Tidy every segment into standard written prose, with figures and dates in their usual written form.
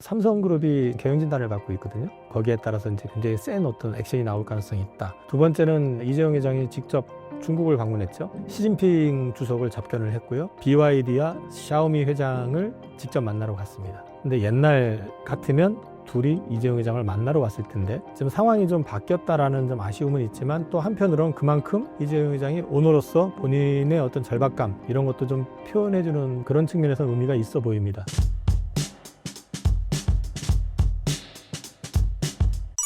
삼성그룹이 경영진단을 받고 있거든요. 거기에 따라서 이제 굉장히 센 어떤 액션이 나올 가능성이 있다. 두 번째는 이재용 회장이 직접 중국을 방문했죠. 시진핑 주석을 접견을 했고요. BYD와 샤오미 회장을 직접 만나러 갔습니다. 근데 옛날 같으면 둘이 이재용 회장을 만나러 왔을 텐데 지금 상황이 좀 바뀌었다라는 좀 아쉬움은 있지만 또 한편으로는 그만큼 이재용 회장이 오너로서 본인의 어떤 절박감 이런 것도 좀 표현해주는 그런 측면에서 의미가 있어 보입니다.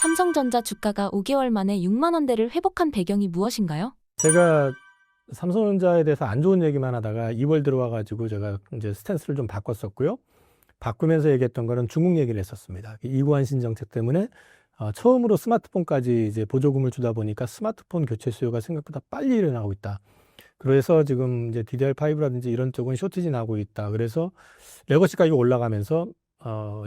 삼성전자 주가가 5개월 만에 6만 원대를 회복한 배경이 무엇인가요? 제가 삼성전자에 대해서 안 좋은 얘기만 하다가 2월 들어와가지고 제가 이제 스탠스를 좀 바꿨었고요. 바꾸면서 얘기했던 거는 중국 얘기를 했었습니다. 이구환신 정책 때문에 처음으로 스마트폰까지 이제 보조금을 주다 보니까 스마트폰 교체 수요가 생각보다 빨리 일어나고 있다. 그래서 지금 이제 DDR5라든지 이런 쪽은 쇼티지 나고 있다. 그래서 레거시 가격이 올라가면서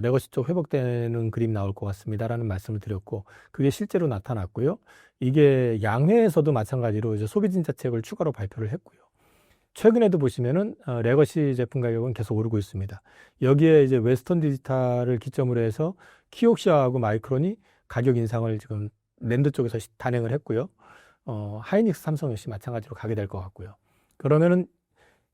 레거시 쪽 회복되는 그림 나올 것 같습니다라는 말씀을 드렸고 그게 실제로 나타났고요. 이게 양회에서도 마찬가지로 이제 소비 진짜책을 추가로 발표를 했고요. 최근에도 보시면은 레거시 제품 가격은 계속 오르고 있습니다. 여기에 이제 웨스턴 디지털을 기점으로 해서 키옥시아하고 마이크론이 가격 인상을 지금 랜드 쪽에서 단행을 했고요. 하이닉스 삼성 역시 마찬가지로 가게 될 것 같고요. 그러면은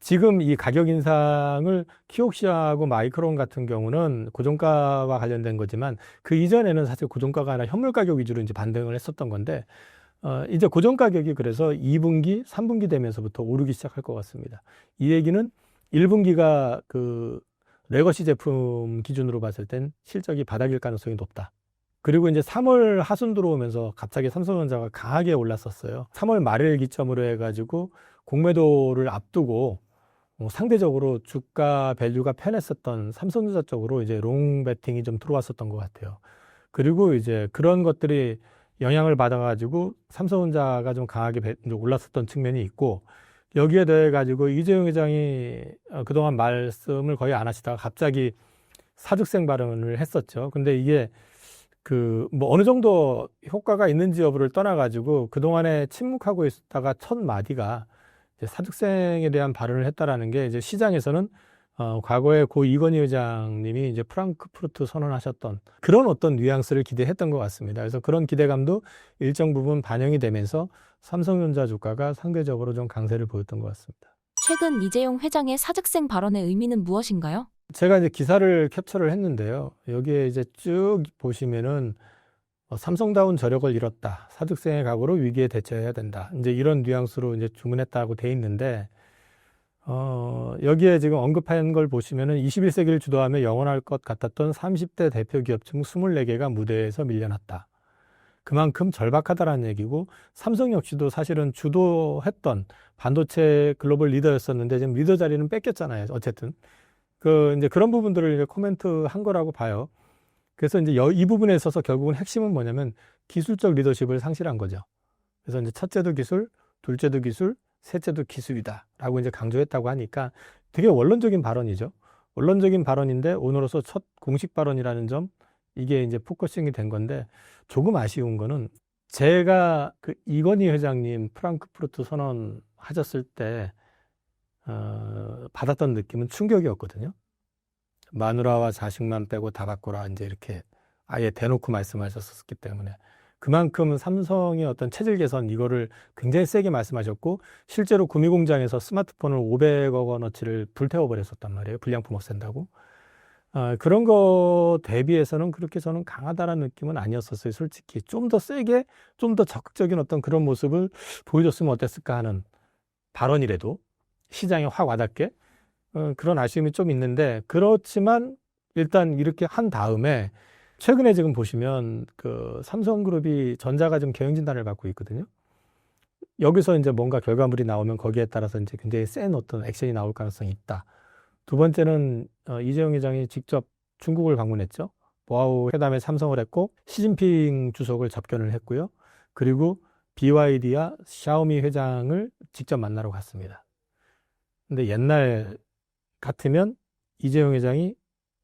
지금 이 가격 인상을 키옥시아하고 마이크론 같은 경우는 고종가와 관련된 거지만 그 이전에는 사실 고종가가 아니라 현물 가격 위주로 이제 반등을 했었던 건데 이제 고정 가격이 그래서 2분기, 3분기 되면서부터 오르기 시작할 것 같습니다. 이 얘기는 1분기가 그 레거시 제품 기준으로 봤을 땐 실적이 바닥일 가능성이 높다. 그리고 이제 3월 하순 들어오면서 갑자기 삼성전자가 강하게 올랐었어요. 3월 말을 기점으로 해가지고 공매도를 앞두고 상대적으로 주가 밸류가 편했었던 삼성전자 쪽으로 이제 롱 베팅이 좀 들어왔었던 것 같아요. 그리고 이제 그런 것들이 영향을 받아가지고 삼성전자가 좀 강하게 올랐었던 측면이 있고 여기에 대해 가지고 이재용 회장이 그동안 말씀을 거의 안 하시다가 갑자기 사직생 발언을 했었죠. 근데 이게 그 뭐 어느 정도 효과가 있는지 여부를 떠나가지고 그동안에 침묵하고 있다가 첫 마디가 이제 사직생에 대한 발언을 했다라는 게 이제 시장에서는 과거에 고 이건희 회장님이 이제 프랑크푸르트 선언하셨던 그런 어떤 뉘앙스를 기대했던 것 같습니다. 그래서 그런 기대감도 일정 부분 반영이 되면서 삼성전자 주가가 상대적으로 좀 강세를 보였던 것 같습니다. 최근 이재용 회장의 사직생 발언의 의미는 무엇인가요? 제가 이제 기사를 캡처를 했는데요. 여기에 이제 쭉 보시면은 삼성다운 저력을 잃었다. 사직생의 각오로 위기에 대처해야 된다. 이제 이런 뉘앙스로 이제 주문했다고 돼 있는데 여기에 지금 언급한 걸 보시면은 21세기를 주도하며 영원할 것 같았던 30대 대표 기업 중 24개가 무대에서 밀려났다. 그만큼 절박하다라는 얘기고 삼성 역시도 사실은 주도했던 반도체 글로벌 리더였었는데 지금 리더 자리는 뺏겼잖아요. 어쨌든 이제 그런 부분들을 이제 코멘트 한 거라고 봐요. 그래서 이제 이 부분에 있어서 결국은 핵심은 뭐냐면 기술적 리더십을 상실한 거죠. 그래서 이제 첫째도 기술, 둘째도 기술, 셋째도 기술이다라고 이제 강조했다고 하니까 되게 원론적인 발언이죠. 원론적인 발언인데 오늘로서 첫 공식 발언이라는 점 이게 이제 포커싱이 된 건데 조금 아쉬운 거는 제가 그 이건희 회장님 프랑크푸르트 선언 하셨을 때 받았던 느낌은 충격이었거든요. 마누라와 자식만 빼고 다 바꾸라 이제 이렇게 아예 대놓고 말씀하셨었기 때문에 그만큼 삼성의 어떤 체질 개선 이거를 굉장히 세게 말씀하셨고 실제로 구미 공장에서 스마트폰을 500억 원어치를 불태워 버렸었단 말이에요. 불량품 없앤다고. 그런 거 대비해서는 그렇게 저는 강하다라는 느낌은 아니었었어요. 솔직히 좀 더 세게 좀 더 적극적인 어떤 그런 모습을 보여줬으면 어땠을까 하는 발언이라도 시장에 확 와닿게 그런 아쉬움이 좀 있는데 그렇지만 일단 이렇게 한 다음에 최근에 지금 보시면 그 삼성그룹이 전자가 좀 경영진단을 받고 있거든요. 여기서 이제 뭔가 결과물이 나오면 거기에 따라서 이제 굉장히 센 어떤 액션이 나올 가능성이 있다. 두 번째는 이재용 회장이 직접 중국을 방문했죠. 보아우 회담에 참석을 했고 시진핑 주석을 접견을 했고요. 그리고 BYD와 샤오미 회장을 직접 만나러 갔습니다. 근데 옛날 같으면 이재용 회장이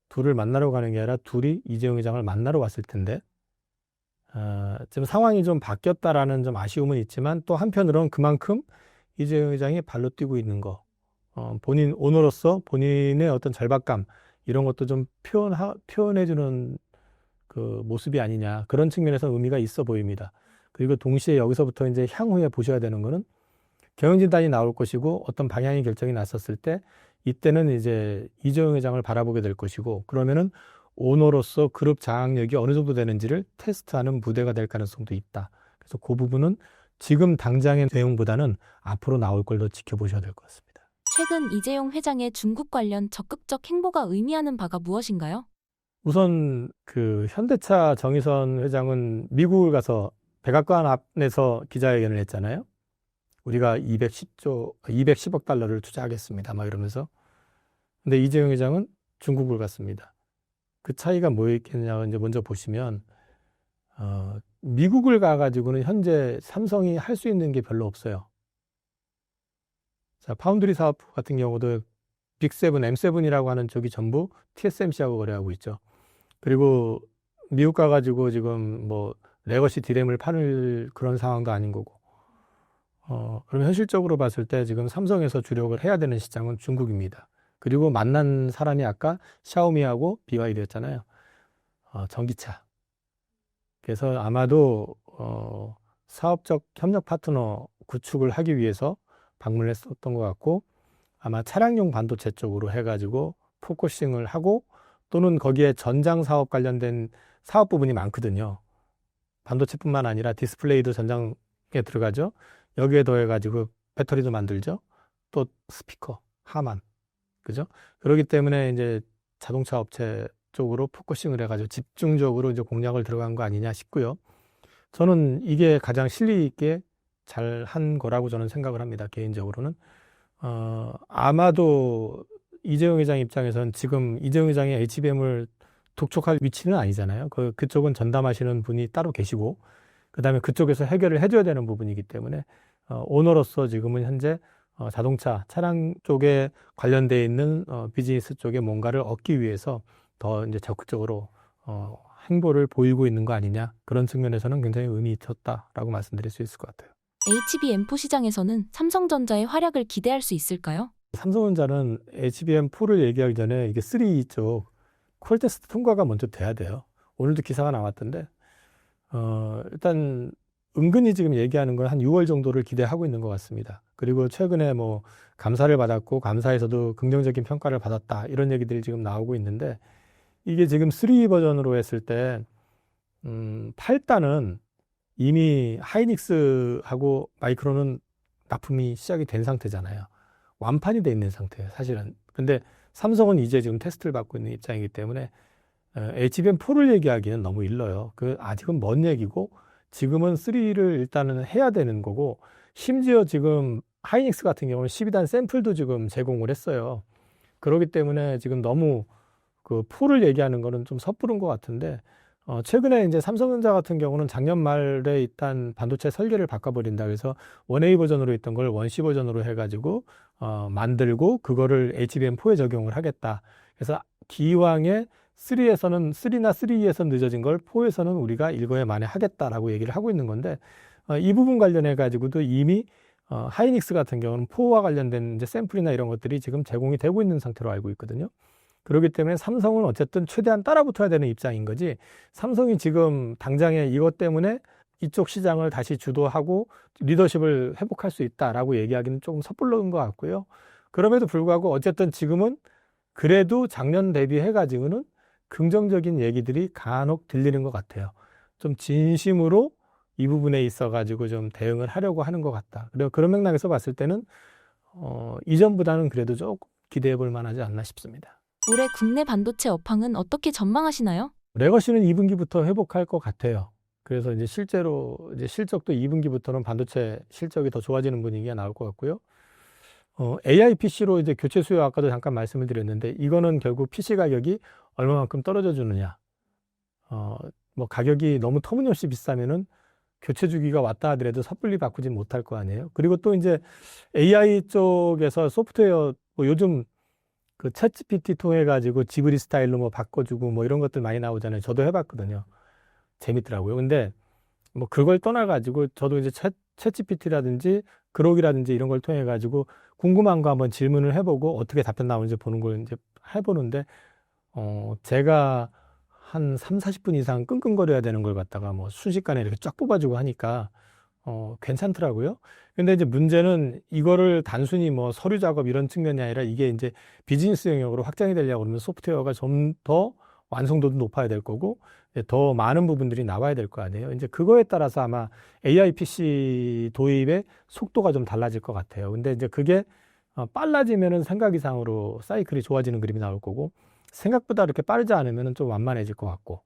둘을 만나러 가는 게 아니라 둘이 이재용 회장을 만나러 왔을 텐데 지금 상황이 좀 바뀌었다라는 좀 아쉬움은 있지만 또 한편으로는 그만큼 이재용 회장이 발로 뛰고 있는 거 본인 오너로서 본인의 어떤 절박감 이런 것도 좀 표현해주는 그 모습이 아니냐. 그런 측면에서 의미가 있어 보입니다. 그리고 동시에 여기서부터 이제 향후에 보셔야 되는 거는 경영진단이 나올 것이고 어떤 방향이 결정이 났었을 때 이때는 이제 이재용 회장을 바라보게 될 것이고 그러면은 오너로서 그룹 장악력이 어느 정도 되는지를 테스트하는 무대가 될 가능성도 있다. 그래서 그 부분은 지금 당장의 내용보다는 앞으로 나올 걸 더 지켜보셔야 될 것 같습니다. 최근 이재용 회장의 중국 관련 적극적 행보가 의미하는 바가 무엇인가요? 우선 그 현대차 정의선 회장은 미국을 가서 백악관 앞에서 기자회견을 했잖아요. 우리가 210억 달러를 투자하겠습니다. 막 이러면서. 근데 이재용 회장은 중국을 갔습니다. 그 차이가 뭐였겠냐 이제 먼저 보시면 미국을 가가지고는 현재 삼성이 할 수 있는 게 별로 없어요. 자, 파운드리 사업 같은 경우도 빅7, M7이라고 하는 쪽이 전부 TSMC하고 거래하고 있죠. 그리고 미국 가가지고 지금 뭐 레거시 디램을 파는 그런 상황도 아닌 거고. 그러면 현실적으로 봤을 때 지금 삼성에서 주력을 해야 되는 시장은 중국입니다. 그리고 만난 사람이 아까 샤오미하고 BYD였잖아요. 전기차. 그래서 아마도 사업적 협력 파트너 구축을 하기 위해서 방문을 했었던 것 같고 아마 차량용 반도체 쪽으로 해가지고 포커싱을 하고 또는 거기에 전장 사업 관련된 사업 부분이 많거든요. 반도체뿐만 아니라 디스플레이도 전장에 들어가죠. 여기에 더해가지고 배터리도 만들죠. 또 스피커, 하만, 그죠? 그렇기 때문에 이제 자동차 업체 쪽으로 포커싱을 해가지고 집중적으로 이제 공략을 들어간 거 아니냐 싶고요. 저는 이게 가장 실리 있게 잘 한 거라고 저는 생각을 합니다. 개인적으로는. 아마도 이재용 회장 입장에서는 지금 이재용 회장이 HBM을 독촉할 위치는 아니잖아요. 그쪽은 전담하시는 분이 따로 계시고, 그 다음에 그쪽에서 해결을 해줘야 되는 부분이기 때문에, 오너로서 지금은 현재 자동차, 차량 쪽에 관련되어 있는 비즈니스 쪽에 뭔가를 얻기 위해서 더 이제 적극적으로 행보를 보이고 있는 거 아니냐. 그런 측면에서는 굉장히 의미 있었다라고 말씀드릴 수 있을 것 같아요. HBM4 시장에서는 삼성전자의 활약을 기대할 수 있을까요? 삼성전자는 HBM4를 얘기하기 전에 이게 3 쪽 콜 테스트 통과가 먼저 돼야 돼요. 오늘도 기사가 나왔던데, 일단 은근히 지금 얘기하는 건 한 6월 정도를 기대하고 있는 것 같습니다. 그리고 최근에 뭐 감사를 받았고 감사에서도 긍정적인 평가를 받았다 이런 얘기들이 지금 나오고 있는데 이게 지금 3 버전으로 했을 때 8단은 이미 하이닉스하고 마이크론은 납품이 시작이 된 상태잖아요. 완판이 돼 있는 상태예요, 사실은. 근데 삼성은 이제 지금 테스트를 받고 있는 입장이기 때문에 HBM4를 얘기하기는 너무 일러요. 아직은 먼 얘기고 지금은 3를 일단은 해야 되는 거고 심지어 지금 하이닉스 같은 경우는 12단 샘플도 지금 제공을 했어요. 그렇기 때문에 지금 너무 그 4를 얘기하는 거는 좀 섣부른 것 같은데 최근에 이제 삼성전자 같은 경우는 작년 말에 일단 반도체 설계를 바꿔버린다. 그래서 1A 버전으로 있던 걸 1C 버전으로 해가지고 만들고 그거를 HBM4에 적용을 하겠다. 그래서 기왕에 3에서는 3나 3E에서 늦어진 걸 4에서는 우리가 일거에 만에 하겠다라고 얘기를 하고 있는 건데 이 부분 관련해 가지고도 이미 하이닉스 같은 경우는 4와 관련된 이제 샘플이나 이런 것들이 지금 제공이 되고 있는 상태로 알고 있거든요. 그렇기 때문에 삼성은 어쨌든 최대한 따라붙어야 되는 입장인 거지 삼성이 지금 당장에 이것 때문에 이쪽 시장을 다시 주도하고 리더십을 회복할 수 있다라고 얘기하기는 조금 섣불른 것 같고요. 그럼에도 불구하고 어쨌든 지금은 그래도 작년 대비해 가지고는 긍정적인 얘기들이 간혹 들리는 것 같아요. 좀 진심으로 이 부분에 있어 가지고 좀 대응을 하려고 하는 것 같다. 그리고 그런 맥락에서 봤을 때는 이전보다는 그래도 조금 기대해 볼 만하지 않나 싶습니다. 올해 국내 반도체 업황은 어떻게 전망하시나요? 레거시는 2분기부터 회복할 것 같아요. 그래서 이제 실제로 이제 실적도 2분기부터는 반도체 실적이 더 좋아지는 분위기가 나올 것 같고요. AI PC로 이제 교체 수요 아까도 잠깐 말씀을 드렸는데 이거는 결국 PC 가격이 얼마만큼 떨어져 주느냐. 뭐 가격이 너무 터무니없이 비싸면은 교체 주기가 왔다 하더라도 섣불리 바꾸진 못할 거 아니에요. 그리고 또 이제 AI 쪽에서 소프트웨어 뭐 요즘 그 챗GPT 통해 가지고 지브리 스타일로 뭐 바꿔주고 뭐 이런 것들 많이 나오잖아요. 저도 해봤거든요. 재밌더라고요. 근데 뭐 그걸 떠나 가지고 저도 이제 챗GPT라든지 그록이라든지 이런 걸 통해 가지고 궁금한 거 한번 질문을 해보고 어떻게 답변 나오는지 보는 걸 이제 해보는데 제가 한 3, 40분 이상 끙끙거려야 되는 걸 갖다가 뭐 순식간에 이렇게 쫙 뽑아주고 하니까 괜찮더라고요. 근데 이제 문제는 이거를 단순히 뭐 서류 작업 이런 측면이 아니라 이게 이제 비즈니스 영역으로 확장이 되려고 그러면 소프트웨어가 좀 더 완성도도 높아야 될 거고 더 많은 부분들이 나와야 될 거 아니에요. 이제 그거에 따라서 아마 AI PC 도입의 속도가 좀 달라질 것 같아요. 근데 이제 그게 빨라지면은 생각 이상으로 사이클이 좋아지는 그림이 나올 거고 생각보다 이렇게 빠르지 않으면은 좀 완만해질 것 같고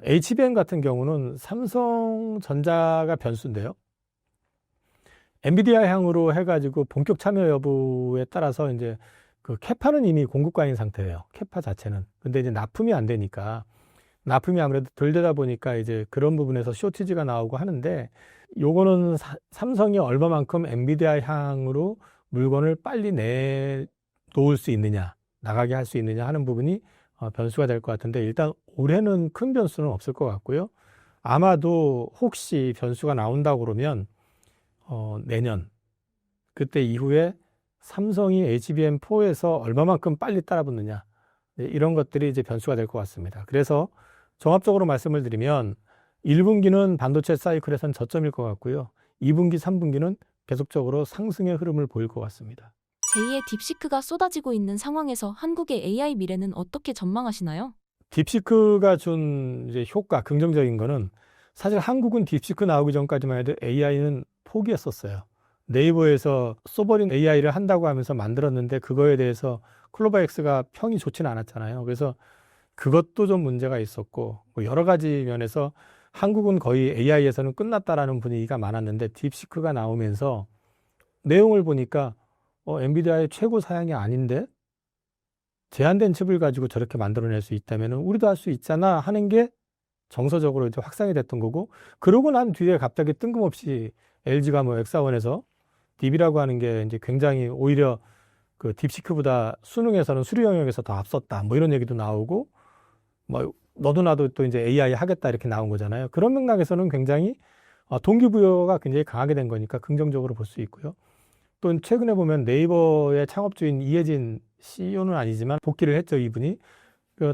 HBM 같은 경우는 삼성전자가 변수인데요. 엔비디아 향으로 해가지고 본격 참여 여부에 따라서 이제 그 캐파는 이미 공급과인 상태예요. 캐파 자체는. 근데 이제 납품이 안 되니까 납품이 아무래도 덜 되다 보니까 이제 그런 부분에서 쇼티지가 나오고 하는데 요거는 삼성이 얼마만큼 엔비디아 향으로 물건을 빨리 내놓을 수 있느냐, 나가게 할 수 있느냐 하는 부분이 변수가 될 것 같은데 일단 올해는 큰 변수는 없을 것 같고요. 아마도 혹시 변수가 나온다고 그러면 내년 그때 이후에 삼성이 HBM4에서 얼마만큼 빨리 따라붙느냐 이런 것들이 이제 변수가 될 것 같습니다. 그래서 종합적으로 말씀을 드리면 1분기는 반도체 사이클에선 저점일 것 같고요. 2분기, 3분기는 계속적으로 상승의 흐름을 보일 것 같습니다. 제2의 딥시크가 쏟아지고 있는 상황에서 한국의 AI 미래는 어떻게 전망하시나요? 딥시크가 준 이제 효과, 긍정적인 거는 사실 한국은 딥시크 나오기 전까지만 해도 AI는 포기했었어요. 네이버에서 소버린 AI를 한다고 하면서 만들었는데 그거에 대해서 클로바엑스가 평이 좋지는 않았잖아요. 그래서 그것도 좀 문제가 있었고 뭐 여러 가지 면에서 한국은 거의 AI에서는 끝났다라는 분위기가 많았는데 딥시크가 나오면서 내용을 보니까 엔비디아의 최고 사양이 아닌데 제한된 칩을 가지고 저렇게 만들어낼 수 있다면 우리도 할 수 있잖아 하는 게 정서적으로 이제 확산이 됐던 거고 그러고 난 뒤에 갑자기 뜬금없이 LG가 뭐 엑사원에서 DB라고 하는 게 이제 굉장히 오히려 그 딥시크보다 수능에서는 수리 영역에서 더 앞섰다 뭐 이런 얘기도 나오고 뭐 너도 나도 또 이제 AI 하겠다 이렇게 나온 거잖아요. 그런 맥락에서는 굉장히 동기부여가 굉장히 강하게 된 거니까 긍정적으로 볼 수 있고요. 또 최근에 보면 네이버의 창업주인 이해진 CEO는 아니지만 복귀를 했죠, 이분이.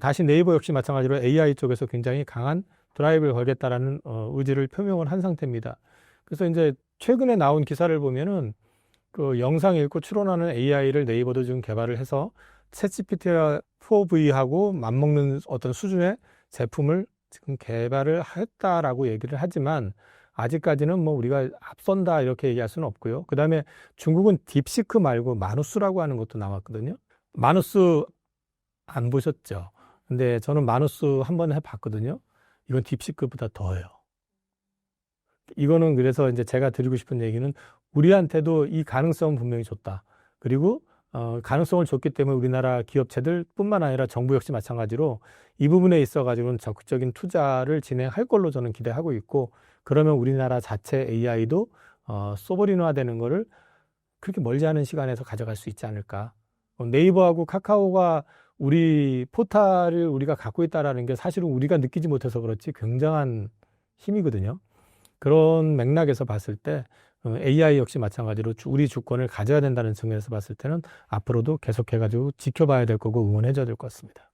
다시 네이버 역시 마찬가지로 AI 쪽에서 굉장히 강한 드라이브를 걸겠다라는 의지를 표명을 한 상태입니다. 그래서 이제 최근에 나온 기사를 보면은 그 영상 읽고 추론하는 AI를 네이버도 지금 개발을 해서 챗GPT와 4V하고 맞먹는 어떤 수준의 제품을 지금 개발을 했다라고 얘기를 하지만 아직까지는 뭐 우리가 앞선다 이렇게 얘기할 수는 없고요. 그 다음에 중국은 딥시크 말고 마누스라고 하는 것도 나왔거든요. 마누스 안 보셨죠? 근데 저는 마누스 한번 해봤거든요. 이건 딥시크보다 더해요. 이거는 그래서 이제 제가 드리고 싶은 얘기는 우리한테도 이 가능성은 분명히 줬다. 그리고 가능성을 줬기 때문에 우리나라 기업체들 뿐만 아니라 정부 역시 마찬가지로 이 부분에 있어 가지고는 적극적인 투자를 진행할 걸로 저는 기대하고 있고 그러면 우리나라 자체 AI도 소버린화되는 거를 그렇게 멀지 않은 시간에서 가져갈 수 있지 않을까. 네이버하고 카카오가 우리 포탈을 우리가 갖고 있다라는 게 사실은 우리가 느끼지 못해서 그렇지 굉장한 힘이거든요. 그런 맥락에서 봤을 때 AI 역시 마찬가지로 우리 주권을 가져야 된다는 측면에서 봤을 때는 앞으로도 계속해가지고 지켜봐야 될 거고 응원해줘야 될 것 같습니다.